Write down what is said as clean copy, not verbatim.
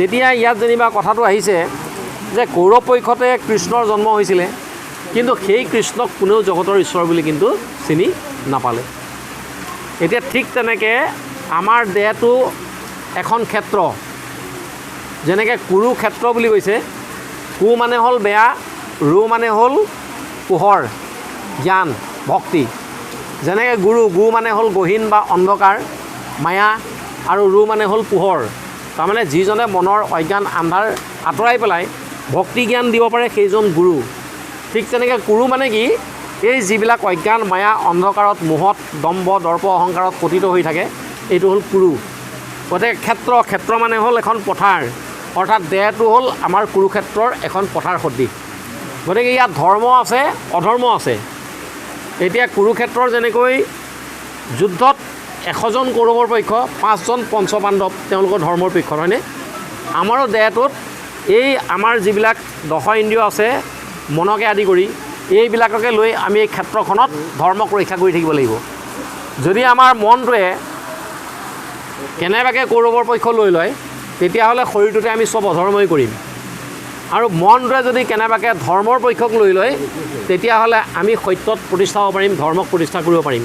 তেতিয়া ইয়াত যেনিবা কথাটো আহিছে যে কৌৰৱ পক্ষতে কৃষ্ণৰ জন্ম হৈছিলে, কিন্তু সেই কৃষ্ণক কোনেও জগতৰ ঈশ্বৰ বুলি কিন্তু চিনি নাপালে। এতিয়া ঠিক তেনেকৈ আমাৰ দেহটো এখন ক্ষেত্ৰ, যেনেকৈ কুৰুক্ষেত্ৰ বুলি কৈছে। কু মানে হ'ল বেয়া, ৰু মানে হ'ল পোহৰ, জ্ঞান, ভক্তি। যেনেকৈ গু মানে হ'ল গহীন বা অন্ধকাৰ, মায়া, আৰু ৰু মানে হ'ল পোহৰ। তাৰমানে যিজনে মনৰ অজ্ঞান আন্ধাৰ আঁতৰাই পেলাই ভক্তি জ্ঞান দিব পাৰে সেইজন গুৰু। ঠিক তেনেকৈ কুৰু মানে কি, এই যিবিলাক অজ্ঞান মায়া অন্ধকাৰত মোহত দম্ভ দৰ্প অহংকাৰত পতিত হৈ থাকে, এইটো হ'ল কুৰু। গতিকে ক্ষেত্ৰ মানে হ'ল এখন পথাৰ, অৰ্থাৎ দেহটো হ'ল আমাৰ কুৰুক্ষেত্ৰৰ এখন পথাৰ সদৃশ। গতিকে ইয়াত ধৰ্ম আছে, অধৰ্ম আছে। এতিয়া কুৰুক্ষেত্ৰৰ যেনেকৈ যুদ্ধত 100জন কৌৰৱৰ পক্ষ, 5জন পঞ্চপাণ্ডৱ তেওঁলোকৰ ধৰ্মৰ পক্ষত, হয়নে? আমাৰো দেহটোত এই আমাৰ যিবিলাক দশ ইন্দ্ৰিয় আছে, মনকে আদি কৰি এইবিলাককে লৈ আমি এই ক্ষেত্ৰখনত ধৰ্মক ৰক্ষা কৰি থাকিব লাগিব। যদি আমাৰ মনটোৱে কেনেবাকৈ কৌৰৱৰ পক্ষ লৈ লয়, তেতিয়াহ'লে শৰীৰটোতে আমি চব অধৰ্মই কৰিম। আৰু মনটোৱে যদি কেনেবাকৈ ধৰ্মৰ পক্ষক লৈ লয়, তেতিয়াহ'লে আমি সত্যত প্ৰতিষ্ঠা হ'ব পাৰিম, ধৰ্মক প্ৰতিষ্ঠা কৰিব পাৰিম।